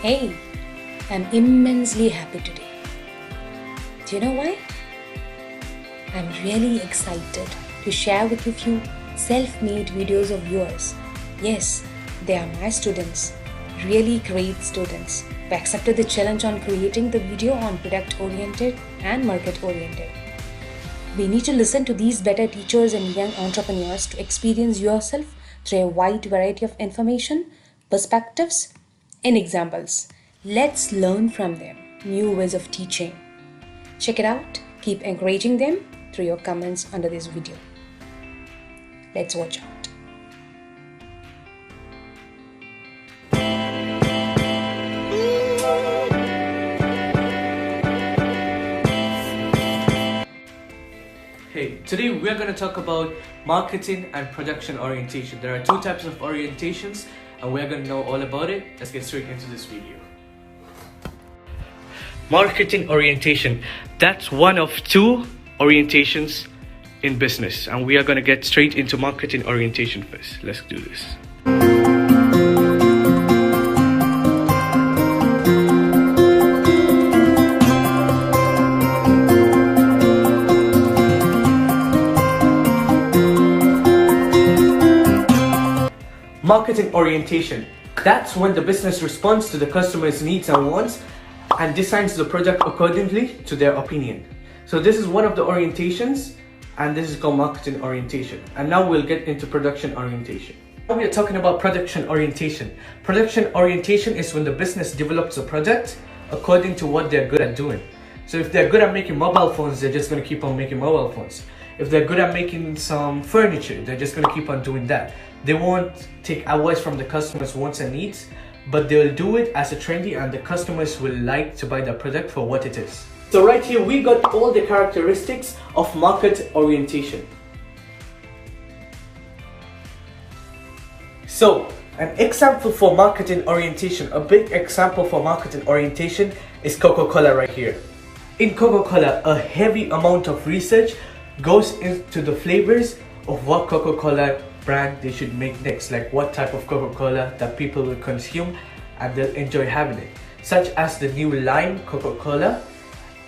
Hey, I'm immensely happy today. Do you know why? I'm really excited to share with you few self-made videos of yours. Yes, they are my students, really great students who accepted the challenge on creating the video on product-oriented and market-oriented. We need to listen to these better teachers and young entrepreneurs to experience yourself through a wide variety of information, perspectives, and examples. Let's learn from them new ways of teaching. Check it out. Keep encouraging them through your comments under this video. Let's watch out. Hey, today we're going to talk about marketing and production orientation. There are two types of orientations and we're going to know all about it. Let's get straight into this video. Marketing orientation. That's one of two orientations in business, and we are going to get straight into marketing orientation first. Let's do this. Marketing orientation. That's when the business responds to the customer's needs and wants and designs the product accordingly to their opinion. So this is one of the orientations, and this is called marketing orientation. And now we'll get into production orientation. Now we are talking about production orientation. Production orientation is when the business develops a product according to what they're good at doing. So if they're good at making mobile phones, they're just going to keep on making mobile phones. If they're good at making some furniture, they're just going to keep on doing that. They won't take advice from the customers' wants and needs, but they'll do it as a trendy, and the customers will like to buy the product for what it is. So right here we got all the characteristics of market orientation. So an example for marketing orientation, a big example for marketing orientation is Coca-Cola right here. In Coca-Cola, a heavy amount of research goes into the flavors of what Coca-Cola brand they should make next, like what type of Coca-Cola that people will consume and they'll enjoy having it, such as the new lime Coca-Cola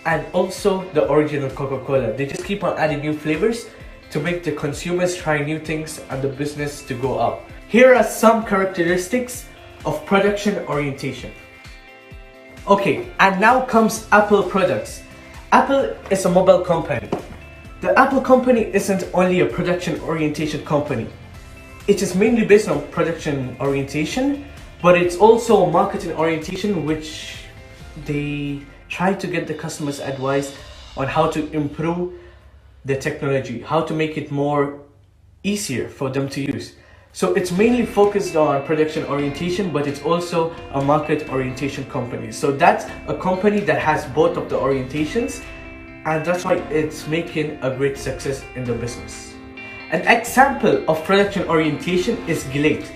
and also the original Coca-Cola. They just keep on adding new flavors to make the consumers try new things and the business to go up. Here are some characteristics of production orientation. Okay, and now comes Apple products. Apple is a mobile company. The Apple company isn't only a production orientation company. It is mainly based on production orientation, but it's also a marketing orientation, which they try to get the customers advice on how to improve the technology, how to make it more easier for them to use. So it's mainly focused on production orientation, but it's also a market orientation company. So that's a company that has both of the orientations, and that's why it's making a great success in the business. An example of production orientation is Gillette.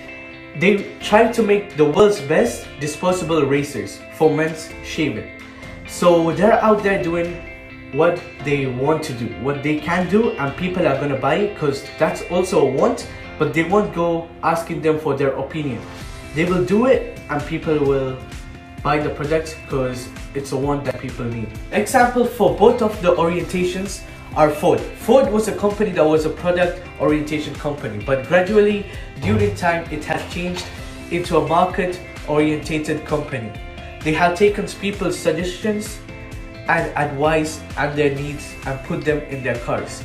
They try to make the world's best disposable razors for men's shaving. So they're out there doing what they want to do, what they can do, and people are gonna buy it because that's also a want, but they won't go asking them for their opinion. They will do it and people will buy the product because it's a want that people need. Example for both of the orientations are Ford. Ford was a company that was a product orientation company, but gradually during time it has changed into a market oriented company. They have taken people's suggestions and advice and their needs and put them in their cars.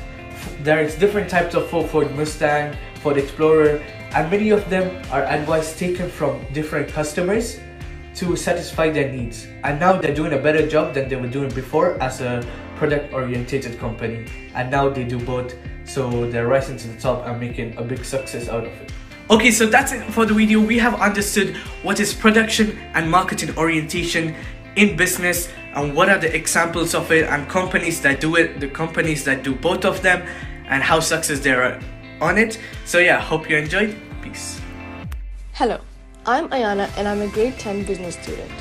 There is different types of Ford Mustang, Ford Explorer, and many of them are advice taken from different customers to satisfy their needs. And now they're doing a better job than they were doing before as a product oriented company, and now they do both, so they're rising to the top and making a big success out of it. Okay, so that's it for the video. We have understood what is production and marketing orientation in business and what are the examples of it and companies that do it, the companies that do both of them, and how success they are on it. So yeah, hope you enjoyed. Peace. Hello, I'm Ayana and I'm a grade 10 business student.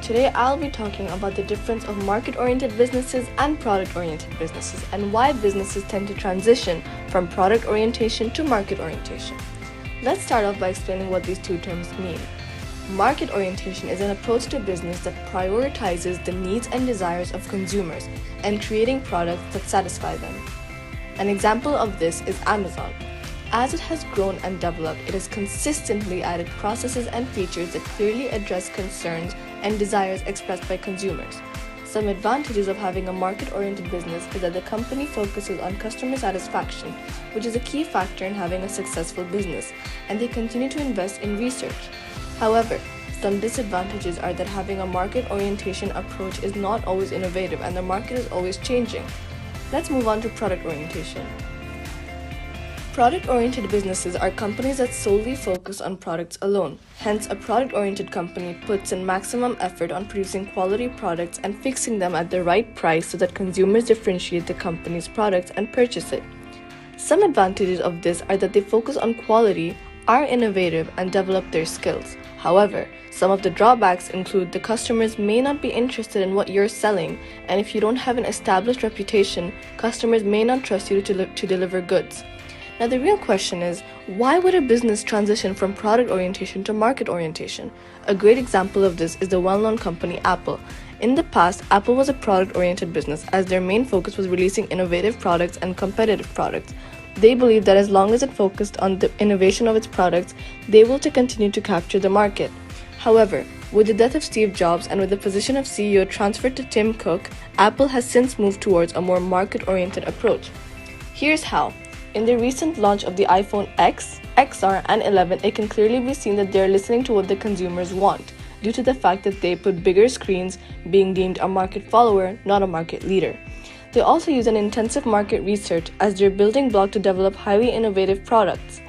Today I'll be talking about the difference of market-oriented businesses and product-oriented businesses and why businesses tend to transition from product orientation to market orientation. Let's start off by explaining what these two terms mean. Market orientation is an approach to business that prioritizes the needs and desires of consumers and creating products that satisfy them. An example of this is Amazon. As it has grown and developed, it has consistently added processes and features that clearly address concerns and desires expressed by consumers. Some advantages of having a market-oriented business is that the company focuses on customer satisfaction, which is a key factor in having a successful business, and they continue to invest in research. However, some disadvantages are that having a market orientation approach is not always innovative and the market is always changing. Let's move on to product orientation. Product-oriented businesses are companies that solely focus on products alone. Hence, a product-oriented company puts in maximum effort on producing quality products and fixing them at the right price so that consumers differentiate the company's products and purchase it. Some advantages of this are that they focus on quality, are innovative, and develop their skills. However, some of the drawbacks include the customers may not be interested in what you're selling, and if you don't have an established reputation, customers may not trust you to deliver goods. Now, the real question is, why would a business transition from product orientation to market orientation? A great example of this is the well-known company Apple. In the past, Apple was a product-oriented business as their main focus was releasing innovative products and competitive products. They believed that as long as it focused on the innovation of its products, they will continue to capture the market. However, with the death of Steve Jobs and with the position of CEO transferred to Tim Cook, Apple has since moved towards a more market-oriented approach. Here's how. In the recent launch of the iPhone X, XR, and 11, it can clearly be seen that they're listening to what the consumers want, due to the fact that they put bigger screens, being deemed a market follower, not a market leader. They also use an intensive market research as their building block to develop highly innovative products.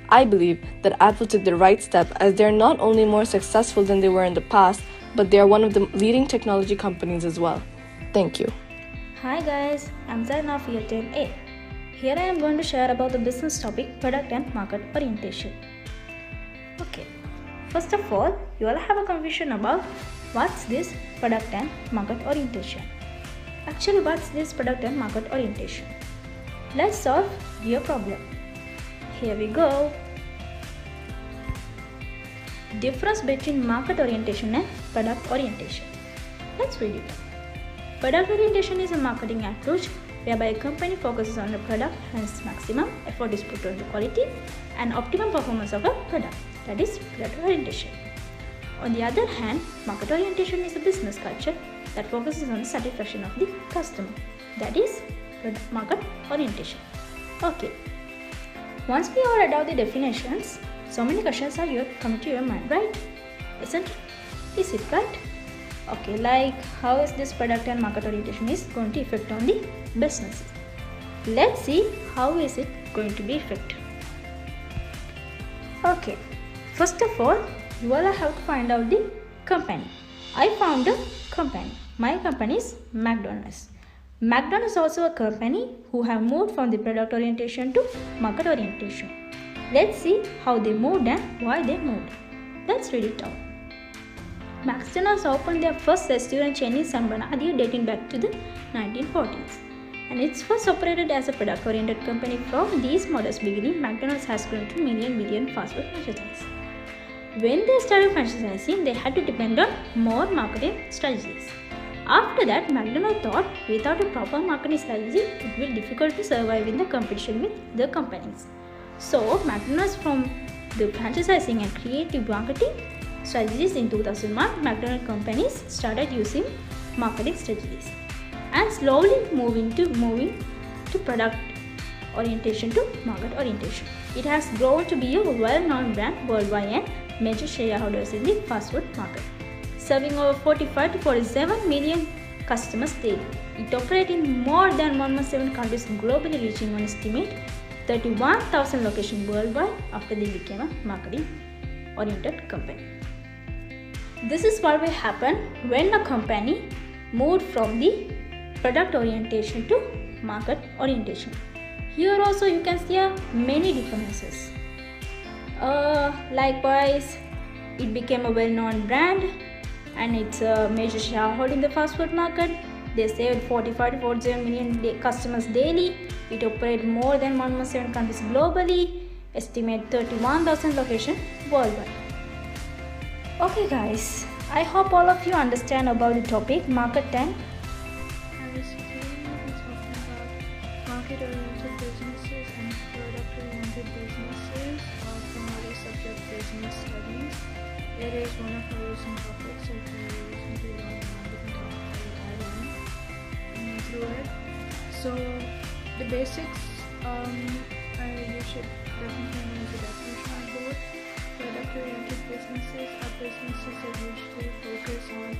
I believe that Apple took the right step as they're not only more successful than they were in the past, but they are one of the leading technology companies as well. Thank you. Hi guys, I'm Zaina of Year 10A. Here I am going to share about the business topic product and market orientation. Okay, first of all, you all have a confusion about what's this product and market orientation. Actually, what's this product and market orientation? Let's solve your problem. Here we go. Difference between market orientation and product orientation. Let's read it. Product orientation is a marketing approach whereby a company focuses on the product, hence maximum effort is put on the quality and optimum performance of a product. That is product orientation. On the other hand, market orientation is a business culture that focuses on the satisfaction of the customer. That is market orientation. Okay. Once we all read out the definitions, so many questions are here coming to your mind, right? Isn't it? Is it right? Okay, like how is this product and market orientation is going to affect on the businesses? Let's see how is it going to be affected. Okay, first of all, you all have to find out the company. I found a company. My company is McDonald's. McDonald's is also a company who have moved from the product orientation to market orientation. Let's see how they moved and why they moved. Let's read it out. McDonald's opened their first restaurant chain in San Bernardino dating back to the 1940s. And it's first operated as a product-oriented company. From these modest beginning, McDonald's has grown to billion fast food franchises. When they started franchising, they had to depend on more marketing strategies. After that, McDonald's thought without a proper marketing strategy, it will be difficult to survive in the competition with the companies. So, McDonald's from the franchising and creative marketing strategies in 2001, McDonald's companies started using marketing strategies and slowly moving to product orientation to market orientation. It has grown to be a well-known brand worldwide and major shareholders in the fast food market, serving over 45 to 47 million customers daily. It operates in more than 117 countries globally, reaching an estimate 31,000 locations worldwide after they became a marketing-oriented company. This is what will happen when a company moved from the product orientation to market orientation. Here also you can see many differences. Likewise, it became a well-known brand and it's a major shareholder in the fast food market. They served 45 to 47 million customers daily. It operates more than 117 countries globally. Estimate 31,000 locations worldwide. Okay guys, I hope all of you understand about the topic Market 10. As today we'll be talking about market-oriented businesses and product-oriented businesses from our subject business studies. It is one of our recent topics that we recently learned and we can talk about add-on through it. So the basics, you should definitely know the definition on board. Product-oriented businesses are businesses that usually focus on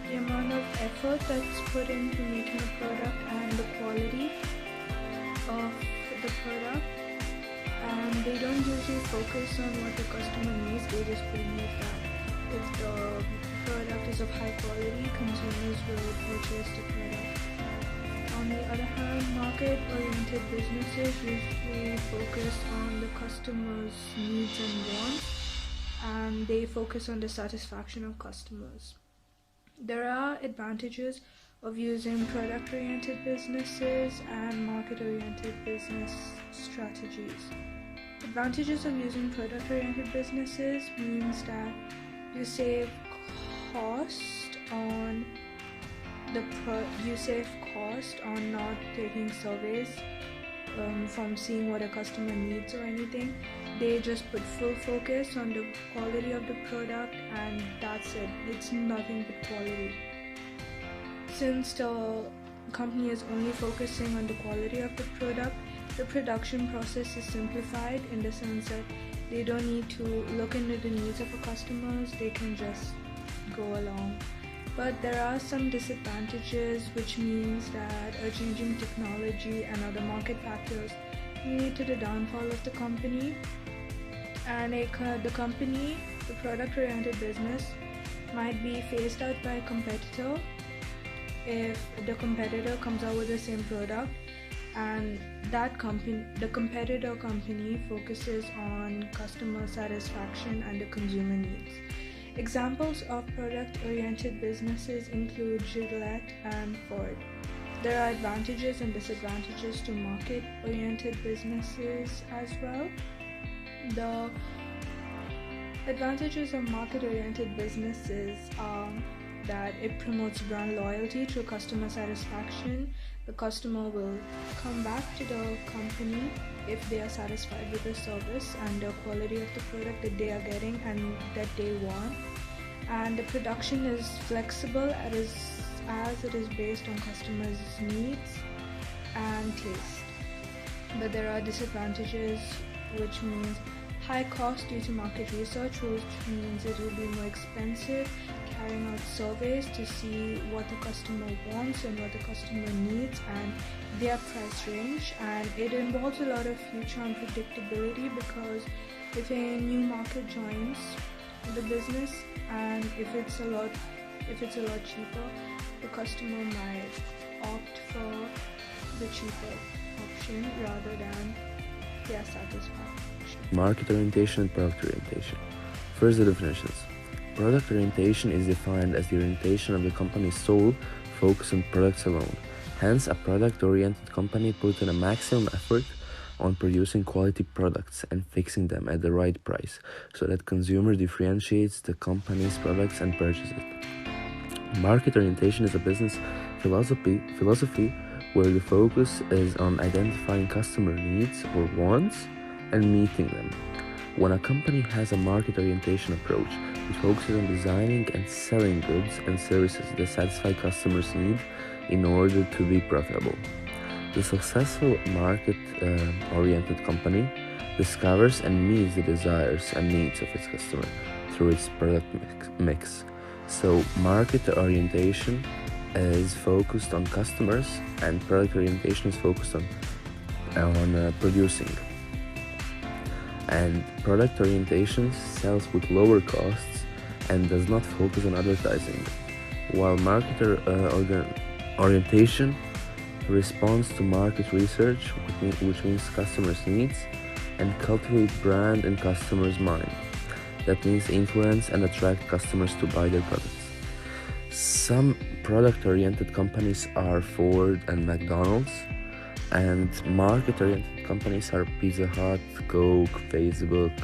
the amount of effort that's put into making a product and the quality of the product, and they don't usually focus on what the customer needs. They just believe that if the product is of high quality, consumers will purchase the product. On the other hand, market-oriented businesses usually focus on the customer's needs and wants, and they focus on the satisfaction of customers. There are advantages of using product-oriented businesses and market-oriented business strategies. Advantages of using product-oriented businesses means that you save cost on not taking surveys from seeing what a customer needs or anything. They just put full focus on the quality of the product, and that's it. It's nothing but quality. Since the company is only focusing on the quality of the product, the production process is simplified in the sense that they don't need to look into the needs of the customers. They can just go along. But there are some disadvantages, which means that a changing technology and other market factors lead to the downfall of the company. And the product-oriented business, might be phased out by a competitor if the competitor comes out with the same product, and the competitor company focuses on customer satisfaction and the consumer needs. Examples of product-oriented businesses include Gillette and Ford. There are advantages and disadvantages to market-oriented businesses as well. The advantages of market-oriented businesses are that it promotes brand loyalty through customer satisfaction. The customer will come back to the company if they are satisfied with the service and the quality of the product that they are getting and that they want. And the production is flexible as it is based on customers' needs and taste. But there are disadvantages, which means high cost due to market research, which means it will be more expensive carrying out surveys to see what the customer wants and what the customer needs and their price range, and it involves a lot of future unpredictability, because if a new market joins the business and if it's a lot cheaper, the customer might opt for the cheaper option rather than their satisfaction. Market orientation and product orientation. First, the definitions. Product orientation is defined as the orientation of the company's sole focus on products alone. Hence, a product-oriented company puts in a maximum effort on producing quality products and fixing them at the right price, so that consumer differentiates the company's products and purchases it. Market orientation is a business philosophy where the focus is on identifying customer needs or wants and meeting them. When a company has a market orientation approach, it focuses on designing and selling goods and services that satisfy customers' needs in order to be profitable. The successful market-oriented company discovers and meets the desires and needs of its customer through its product mix. So market orientation is focused on customers and product orientation is focused on producing. And product orientation sells with lower costs and does not focus on advertising, while market orientation responds to market research, which means customers' needs, and cultivate brand in customers' mind. That means influence and attract customers to buy their products. Some product-oriented companies are Ford and McDonald's, and market-oriented companies are Pizza Hut, Coke, Facebook,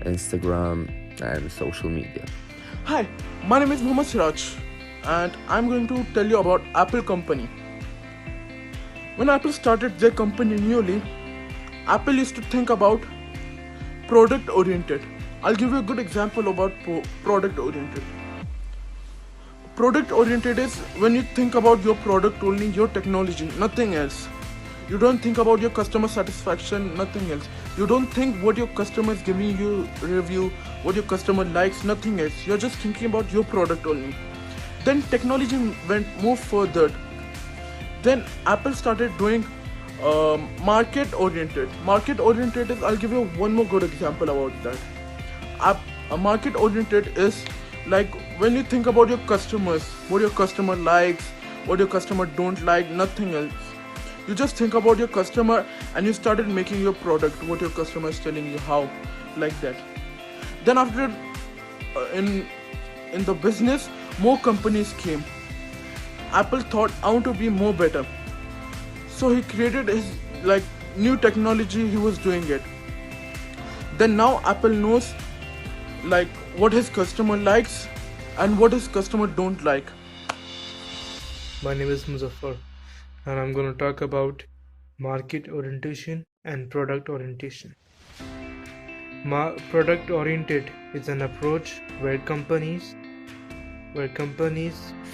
Instagram, and social media. Hi, my name is Mohammad Siraj and I'm going to tell you about Apple company. When Apple started their company newly, Apple used to think about product oriented. I'll give you a good example about product oriented. Product oriented is when you think about your product only, your technology, nothing else. You don't think about your customer satisfaction, nothing else. You don't think what your customer is giving you review, what your customer likes, nothing else. You're just thinking about your product only. Then technology moved further. Then Apple started doing market oriented. Market oriented is, I'll give you one more good example about that. Market oriented is like when you think about your customers, what your customer likes, what your customer don't like, nothing else. You just think about your customer and you started making your product, what your customer is telling you, how, like that. Then after in the business, more companies came. Apple thought, I want to be more better. So he created his new technology, he was doing it. Then now Apple knows what his customer likes and what his customer don't like. My name is Muzaffar and I'm going to talk about market orientation and product orientation. Product oriented is an approach where companies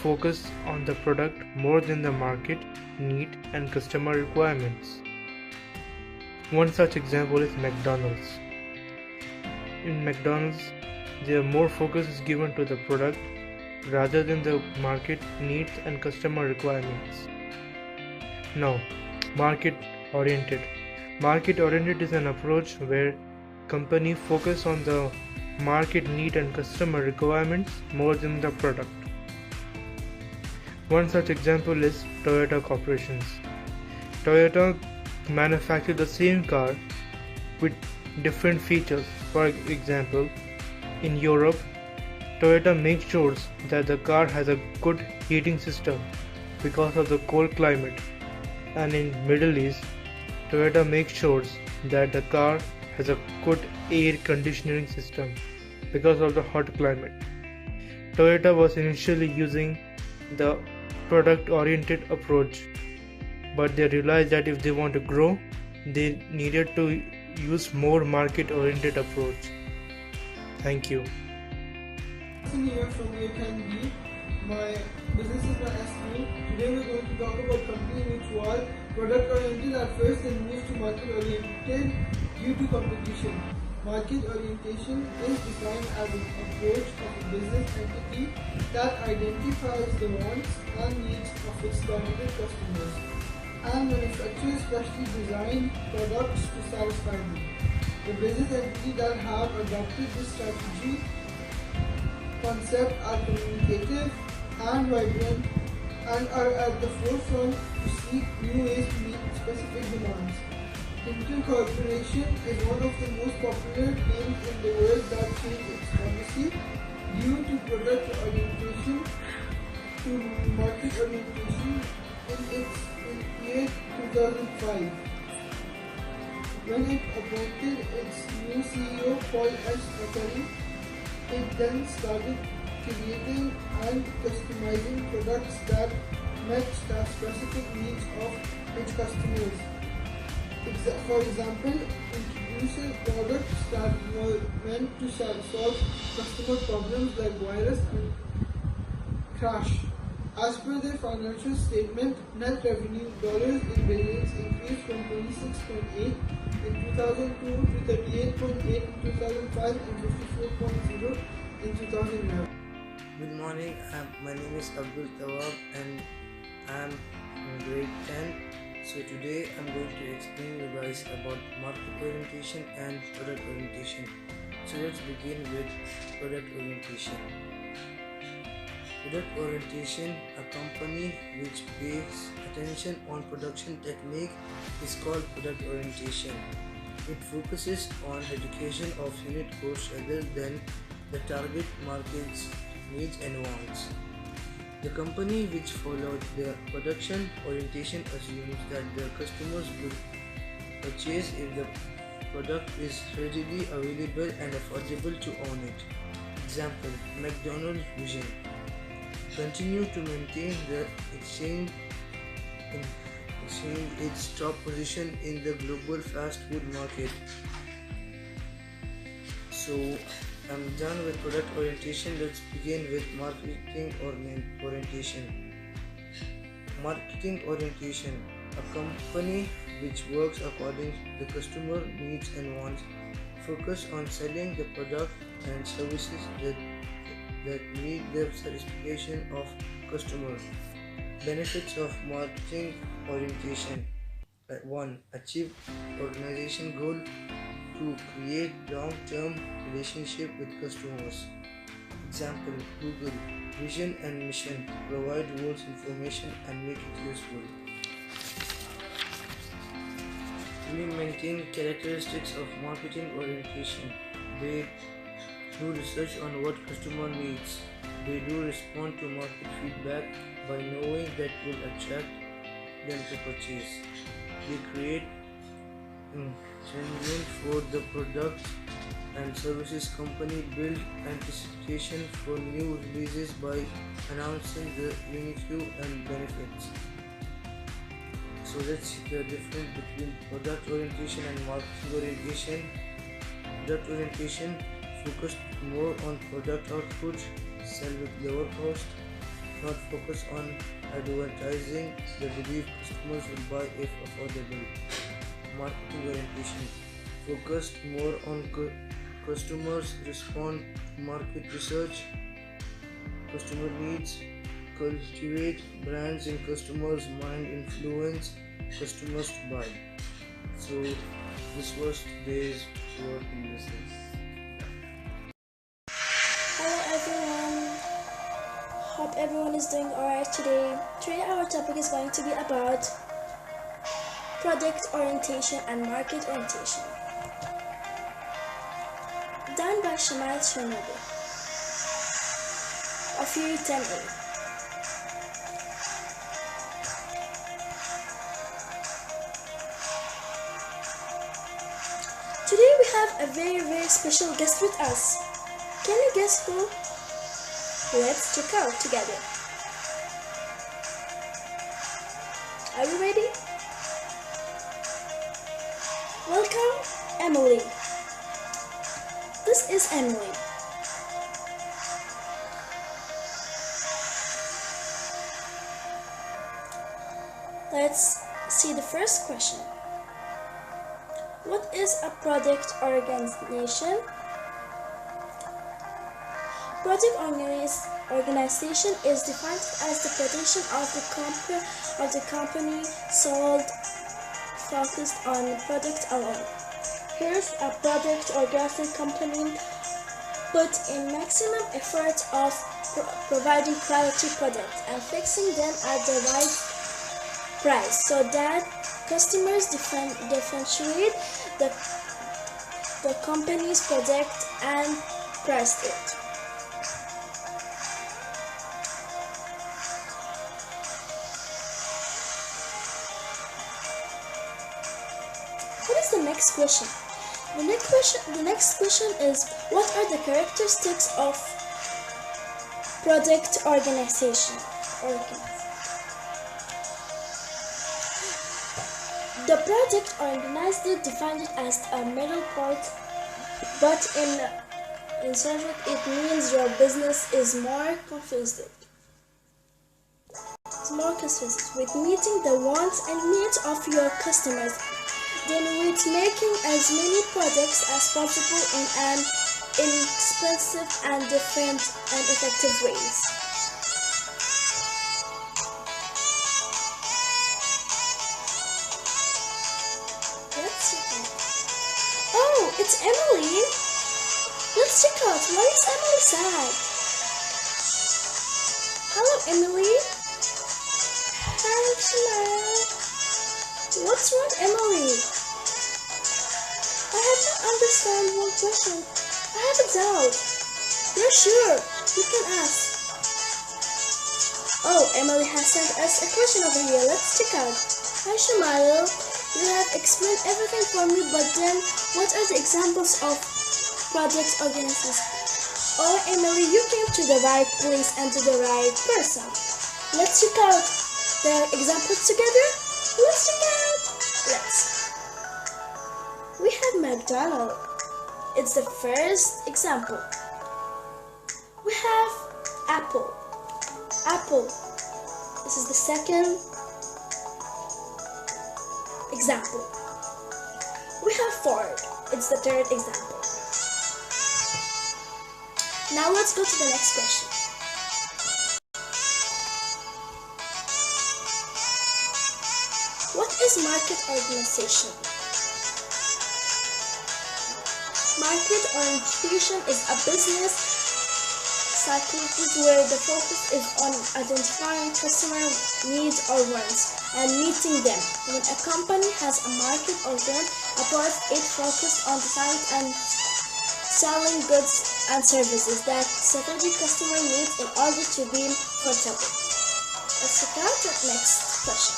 focus on the product more than the market need and customer requirements. One such example is McDonald's. In McDonald's, their more focus is given to the product rather than the market needs and customer requirements. Now, market oriented. Market oriented is an approach where company focus on the market need and customer requirements more than the product. One such example is Toyota Corporations. Toyota manufactures the same car with different features. For example, in Europe, Toyota makes sure that the car has a good heating system because of the cold climate, and in Middle East, Toyota makes sure that the car has a good air conditioning system because of the hot climate. Toyota was initially using the product oriented approach, but they realized that if they want to grow, they needed to use more market oriented approach. Thank you. Here from Year 10B. My business is my SQ. Today we're going to talk about company which was product oriented at first and moved to market oriented due to competition. Market orientation is defined as an approach of a business entity that identifies the wants and needs of its targeted customers and manufactures specially designed products to satisfy them. The business entity that have adopted this strategy concept are communicative and vibrant and are at the forefront to seek new ways to meet specific demands. Intel Corporation is one of the most popular names in the world that changed its policy due to product orientation to market orientation in year 2005. When it appointed its new CEO Paul S. Atari, it then started creating and customizing products that met the specific needs of its customers. For example, introduces products that were meant to solve customer problems like virus and crash. As per their financial statement, net revenue dollars in billions increased from 26.8 in 2002 to 38.8 in 2005 and 54.0 in 2011. Good morning, my name is Abdul Tawab and I am in grade 10. So today I'm going to explain you guys about market orientation and product orientation. So let's begin with product orientation. Product orientation, a company which pays attention on production technique, is called product orientation. It focuses on education of unit costs rather than the target market's needs and wants. The company which followed the production orientation assumes that the customers would purchase if the product is readily available and affordable to own it. Example, McDonald's vision. Continue to maintain the exchange its top position in the global fast food market. So I'm done with product orientation. Let's begin with marketing orientation. Marketing orientation. A company which works according to the customer needs and wants. Focus on selling the product and services that meet the satisfaction of customers. Benefits of marketing orientation. 1. Achieve organization goal. 2. Create long-term relationship with customers. Example, Google. Vision and mission. Provide rules, information and make it useful. 3. Maintain characteristics of marketing orientation. They do research on what customer needs. They do respond to market feedback by knowing that will attract them to purchase. They create genuine for the product and services. Company build anticipation for new releases by announcing the unique and benefits. So let's see the difference between product orientation and marketing orientation. Product orientation focused more on product output, sell with lower cost, not focus on advertising the belief customers will buy if affordable. Marketing orientation focused more on customers, respond to market research, customer needs, cultivate brands in customers' mind, influence customers to buy. So this was today's work in business. Hello everyone, hope everyone is doing alright today. Today our topic is going to be about product orientation and market orientation, done by Shamal Chernobyl of Year 10A. Today we have a very special guest with us. Can you guess who? Let's check out together. Are you ready? Welcome, Emily. This is Emily. Let's see the first question. What is a product organization? Product organization is defined as the position of the company sold focused on product alone. Here's a product organizing company put in maximum effort of providing quality products and fixing them at the right price so that customers differentiate the company's product and price it. What is the next question? The next question is, what are the characteristics of product organization? The product organizer defined it as a middle part, but in Sanskrit it means your business is more consistent. With meeting the wants and needs of your customers, then with making as many products as possible in an inexpensive and different and effective ways. Oh, it's Emily. Let's check out. Why is Emily sad? Hello, Emily. Hi, Chanel. What's wrong, Emily? I have not understand one question. I have a doubt. You're sure? You can ask. Oh, Emily has sent us a question over here. Let's check out. Hi, Shamal. You have explained everything for me, but then what are the examples of product organization? Oh, Emily, you came to the right place and to the right person. Let's check out the examples together. Let's check out. Let's. We have McDonald's. It's the first example. We have Apple. Apple. This is the second example. We have Ford. It's the third example. Now let's go to the next question. What is market organization? Market orientation is a business psychology where the focus is on identifying customer needs or wants and meeting them. When a company has a market organ approach, it focuses on designing and selling goods and services that strategic customer needs in order to be profitable. Let's check out the next question.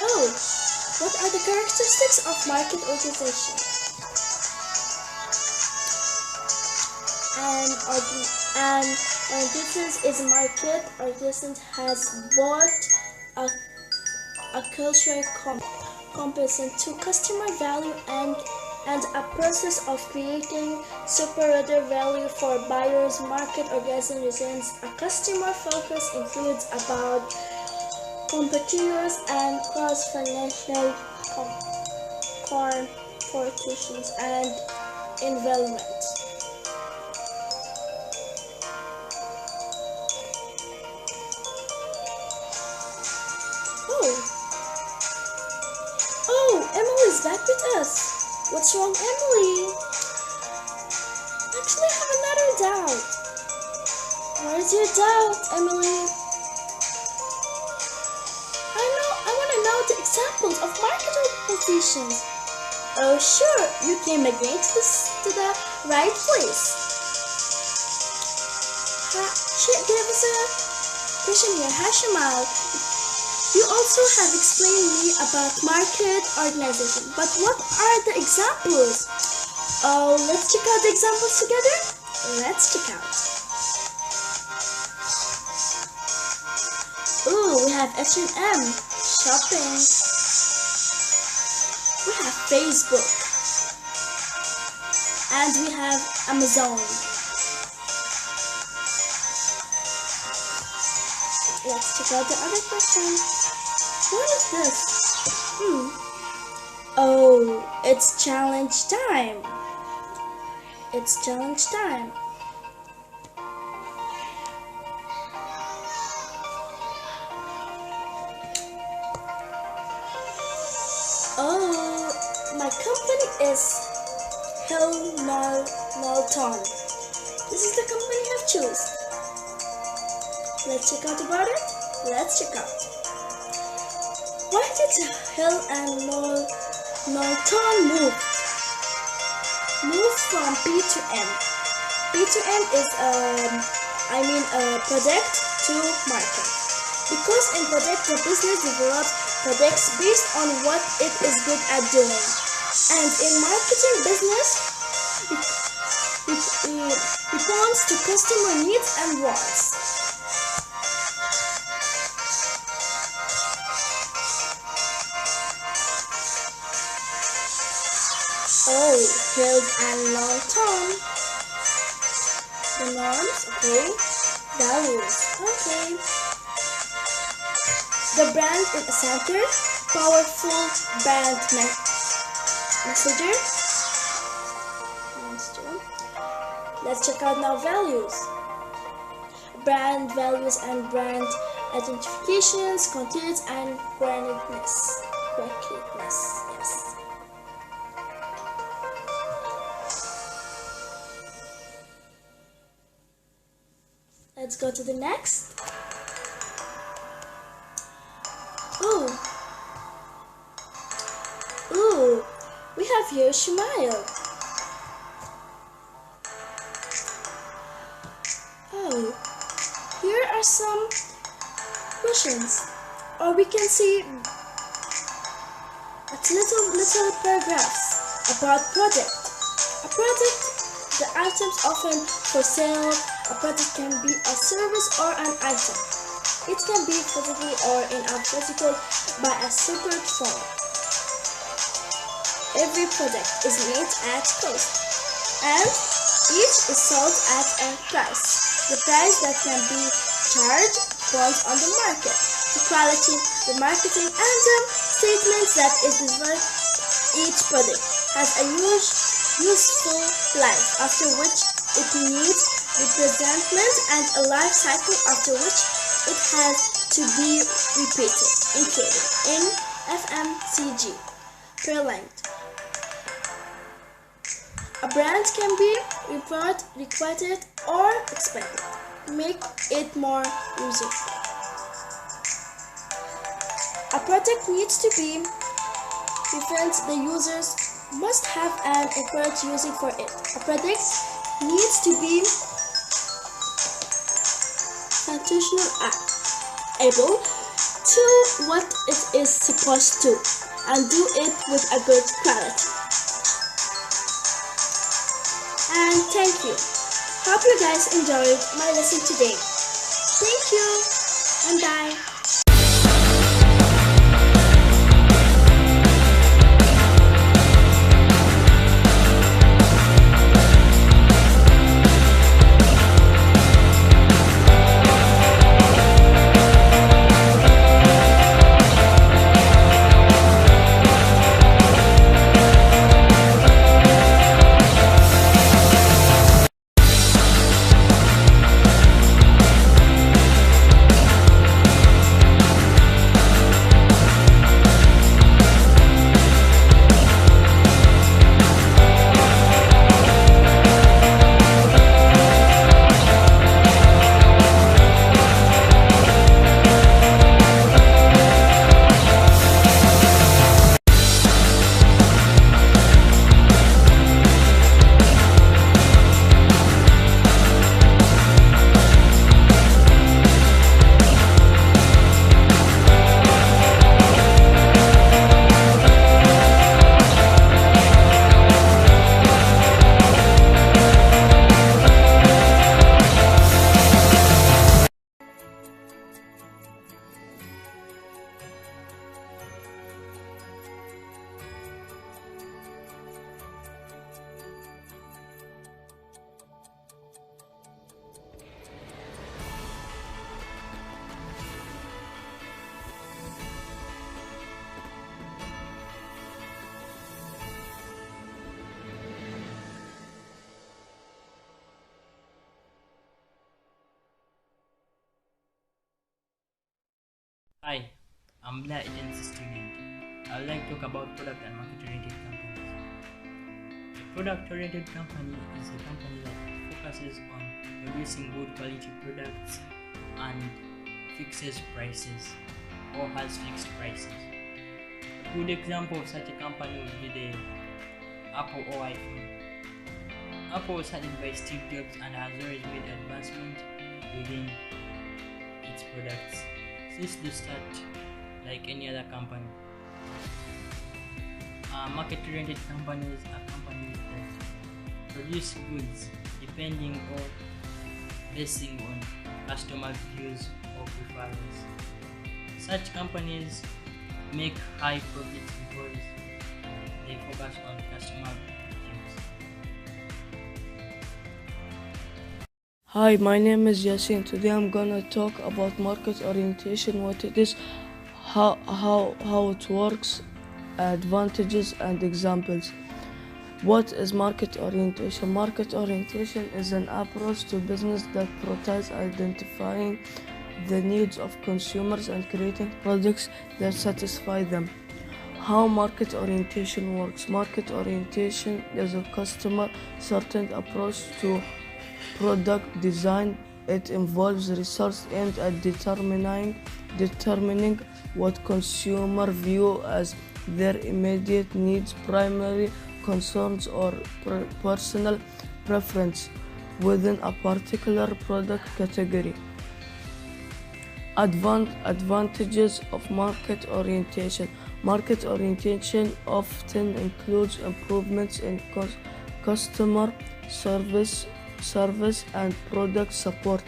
Oh, what are the characteristics of market organization? And business is market organization has both a cultural comparison to customer value and a process of creating superior value for buyers. Market organization a customer focus includes about competitors and cross-financial competitions and environment. Oh, Emily is back with us. What's wrong, Emily? Actually, I have another doubt. What is your doubt, Emily? I want to know the examples of market organizations. Oh, sure, you came again to the right place. There was a question here. Hashimal, you also have explained me about market organization, but what are the examples? Oh, let's check out the examples together. Let's check out. Ooh, we have H&M, shopping. We have Facebook. And we have Amazon. Let's check out the other question. What is this? Oh, it's challenge time. It's challenge time. Oh, my company is Hill Norton. This is the company I've chosen. Let's check out about it. Let's check out. Why did Hill and Norton move from P to M? P to M is product to market. Because in product the business develops products based on what it is good at doing. And in marketing business, it responds to customer needs and wants. Oh, Hill and Norton. The norms, okay. Values, okay. The brand is a center, powerful brand messenger. Let's check out now values. Brand values and brand identifications, continuity and groundedness. Yes. Let's go to the next. Ooh, we have here Smile. Oh, here are some questions. Or we can see at little paragraphs about product. A product, the items often for sale. A product can be a service or an item. It can be physically or in a physical by a separate form. Every product is made at cost, and each is sold at a price. The price that can be charged depends on the market, the quality, the marketing, and the statements that it delivers. Each product has a useful life, after which it needs representment, and a life cycle after which it has to be repeated, including in FMCG per length. A brand can be requited or expanded, make it more usable. A product needs to be different. The users must have an encouraged using for it. A product needs to be functional, able to what it is supposed to, and do it with a good quality. And thank you. Hope you guys enjoyed my lesson today. Thank you and bye. Hi, I'm Blair Agency student. I would like to talk about product and market-oriented companies. A product-oriented company is a company that focuses on producing good quality products and fixes prices or has fixed prices. A good example of such a company would be the Apple or iPhone. Apple was started by Steve Jobs and has always made advancement within its products since the start, like any other company. Market-oriented companies are companies that produce goods depending or basing on customer views or preferences. Such companies make high profits because they focus on customer views. Hi, my name is Yasin. Today I'm gonna talk about market orientation, what it is, how it works, advantages and examples. What is market orientation? Market orientation is an approach to business that prioritizes identifying the needs of consumers and creating products that satisfy them. How market orientation works? Market orientation is a customer-centered approach to product design. It involves research aimed at determining what consumers view as their immediate needs, primary concerns, or personal preference within a particular product category. Advantages of market orientation. Market orientation often includes improvements in customer service and product support,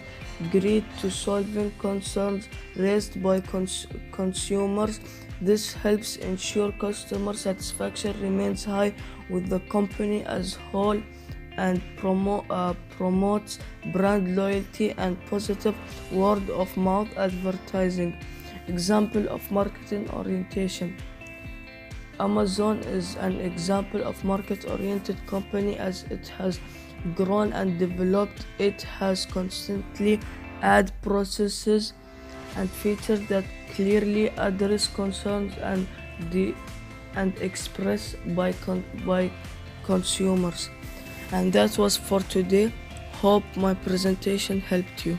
geared to solving concerns raised by consumers. This helps ensure customer satisfaction remains high with the company as a whole and promotes brand loyalty and positive word of mouth advertising. Example of marketing orientation. Amazon is an example of market-oriented company. As it has grown and developed, it has constantly added processes and features that clearly address concerns and expressed by consumers. And that was for today. Hope my presentation helped you.